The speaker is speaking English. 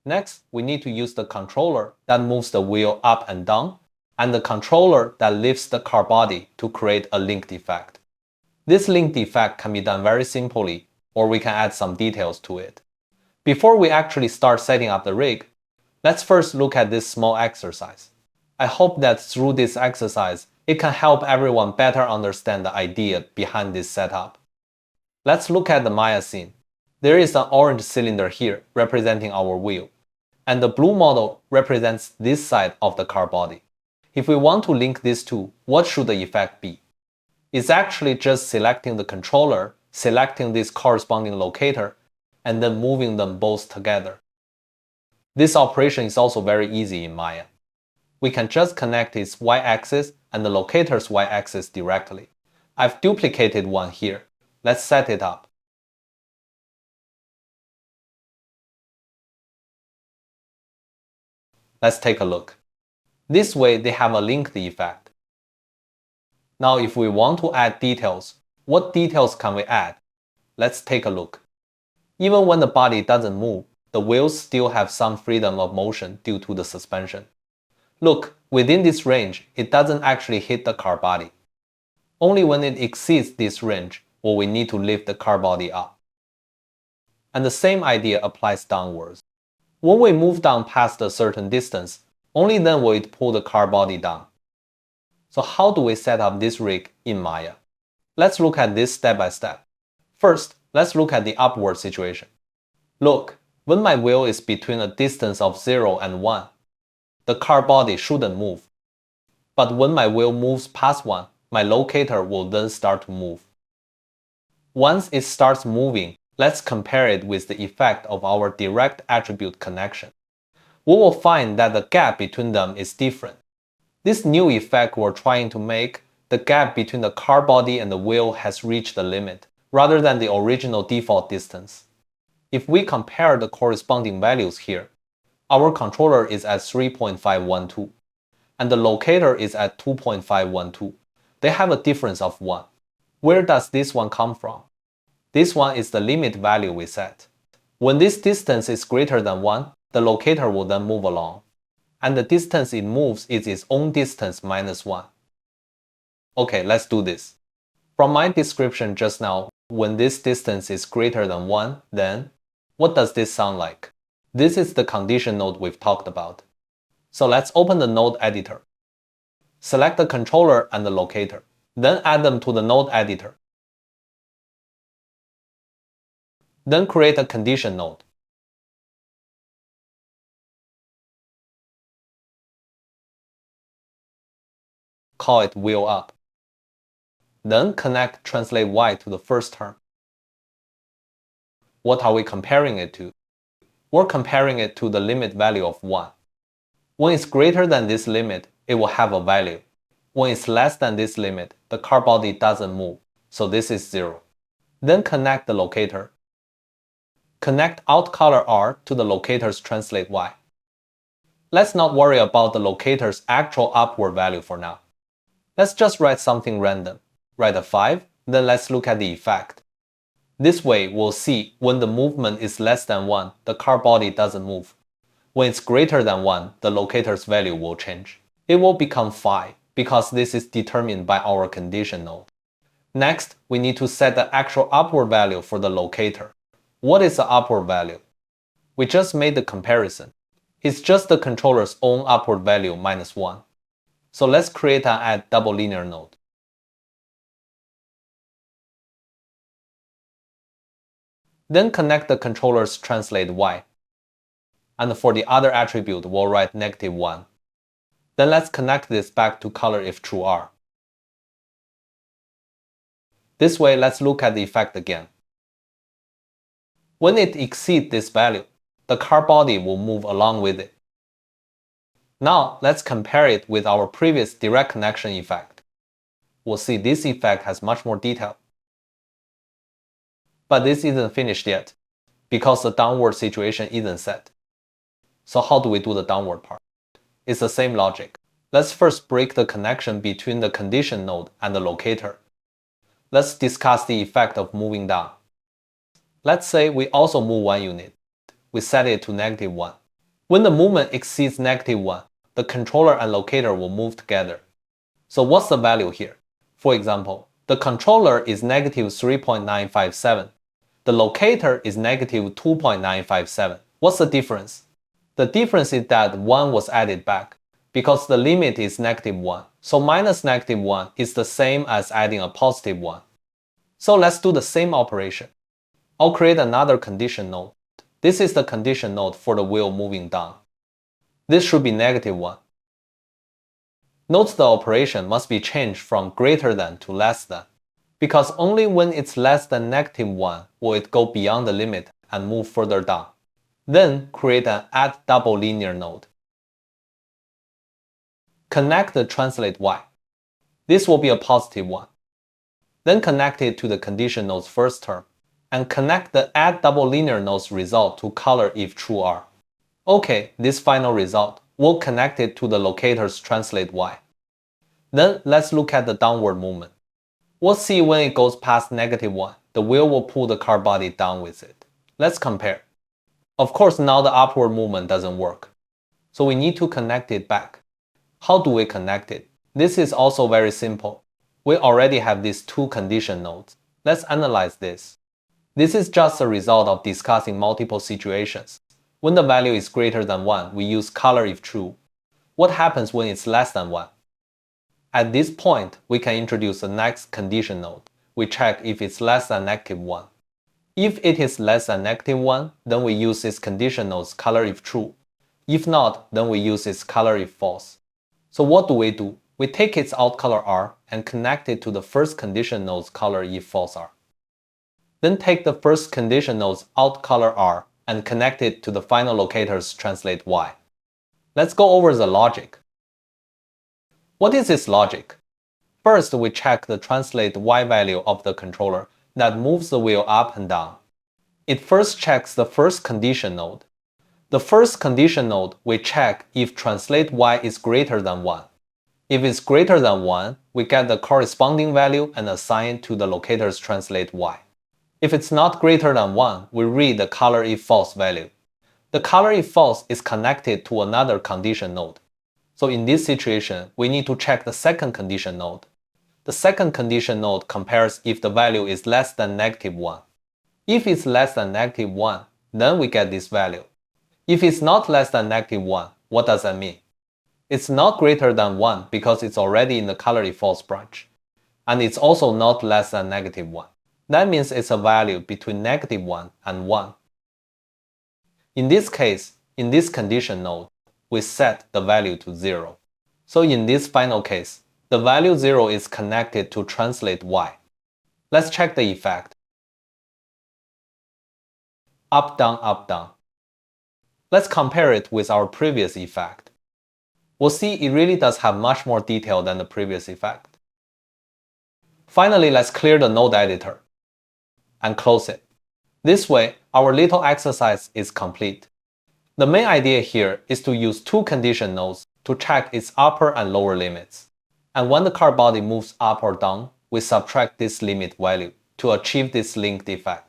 Next, we need to use the controller that moves the wheel up and down, and the controller that lifts the car body to create a linked effect. This linked effect can be done very simply, or we can add some details to it. Before we actually start setting up the rig, let's first look at this small exercise. I hope that through this exercise, it can help everyone better understand the idea behind this setup. Let's look at the Maya scene. There is an orange cylinder here representing our wheel, and the blue model represents this side of the car body. If we want to link these two, what should the effect be? It's actually just selecting the controller, selecting this corresponding locator, and then moving them both together. This operation is also very easy in Maya. We can just connect its y-axis and the locator's y-axis directly. I've duplicated one here. Let's set it up. Let's take a look. This way they have a linked effect. Now if we want to add details, what details can we add? Let's take a look. Even when the body doesn't move, the wheels still have some freedom of motion due to the suspension. Look, within this range, it doesn't actually hit the car body. Only when it exceeds this range will we need to lift the car body up. And the same idea applies downwards. When we move down past a certain distance, only then will it pull the car body down. So how do we set up this rig in Maya? Let's look at this step by step. First, let's look at the upward situation. Look, when my wheel is between a distance of 0 and 1, the car body shouldn't move. But when my wheel moves past 1, my locator will then start to move. Once it starts moving, let's compare it with the effect of our direct attribute connection. We will find that the gap between them is different. This new effect we're trying to make, the gap between the car body and the wheel has reached the limit, rather than the original default distance. If we compare the corresponding values here, our controller is at 3.512, and the locator is at 2.512. They have a difference of 1. Where does this one come from? This one is the limit value we set. When this distance is greater than 1, the locator will then move along, and the distance it moves is its own distance minus 1. Okay, let's do this. From my description just now, when this distance is greater than 1, then what does this sound like? This is the condition node we've talked about. So let's open the node editor. Select the controller and the locator, then add them to the node editor. Then create a condition node. Call it wheel up. Then connect translate y to the first term. What are we comparing it to? We're comparing it to the limit value of 1. When it's greater than this limit, it will have a value. When it's less than this limit, the car body doesn't move, so this is 0. Then connect the locator. Connect outColor R to the locator's translate y. Let's not worry about the locator's actual upward value for now. Let's just write something random. Write a 5, then let's look at the effect. This way, we'll see when the movement is less than 1, the car body doesn't move. When it's greater than 1, the locator's value will change. It will become 5 because this is determined by our condition node. Next, we need to set the actual upward value for the locator. What is the upward value? We just made the comparison. It's just the controller's own upward value minus 1. So let's create and add double linear node. Then connect the controller's translate y. And for the other attribute, we'll write -1. Then let's connect this back to color if true R. This way, let's look at the effect again. When it exceeds this value, the car body will move along with it. Now, let's compare it with our previous direct connection effect. We'll see this effect has much more detail. But this isn't finished yet, because the downward situation isn't set. So how do we do the downward part? It's the same logic. Let's first break the connection between the condition node and the locator. Let's discuss the effect of moving down. Let's say we also move one unit. We set it to -1. When the movement exceeds -1, the controller and locator will move together. So what's the value here? For example, the controller is -3.957. The locator is -2.957. What's the difference? The difference is that 1 was added back, because the limit is -1. So minus -1 is the same as adding a +1. So let's do the same operation. I'll create another condition node. This is the condition node for the wheel moving down. This should be -1. Note the operation must be changed from greater than to less than, because only when it's less than -1 will it go beyond the limit and move further down. Then create an add double linear node. Connect the translate y. This will be a +1. Then connect it to the condition node's first term, and connect the add double linear node's result to color if true r. Okay, this final result will connect it to the locator's translate y. Then let's look at the downward movement. We'll see when it goes past -1, the wheel will pull the car body down with it. Let's compare. Of course, now the upward movement doesn't work, so we need to connect it back. How do we connect it? This is also very simple. We already have these two condition nodes. Let's analyze this. This is just a result of discussing multiple situations. When the value is greater than 1, we use color if true. What happens when it's less than 1? At this point, we can introduce the next condition node. We check if it's less than -1. If it is less than -1, then we use this condition node's color if true. If not, then we use its color if false. So what do? We take its out color R and connect it to the first condition node's color if false R. Then take the first condition node's out color R and connect it to the final locator's translate Y. Let's go over the logic. What is this logic? First, we check the translate Y value of the controller that moves the wheel up and down. It first checks the first condition node. The first condition node, we check if translate Y is greater than 1. If it's greater than 1, we get the corresponding value and assign it to the locator's translate Y. If it's not greater than 1, we read the color if false value. The color if false is connected to another condition node. So in this situation, we need to check the second condition node. The second condition node compares if the value is less than -1. If it's less than -1, then we get this value. If it's not less than -1, what does that mean? It's not greater than 1 because it's already in the color if false branch. And it's also not less than -1. That means it's a value between -1 and 1. In this case, in this condition node, we set the value to 0. So in this final case, the value 0 is connected to translate Y. Let's check the effect. Up, down, up, down. Let's compare it with our previous effect. We'll see it really does have much more detail than the previous effect. Finally, let's clear the node editor and close it. This way, our little exercise is complete. The main idea here is to use two condition nodes to check its upper and lower limits. And when the car body moves up or down, we subtract this limit value to achieve this linked effect.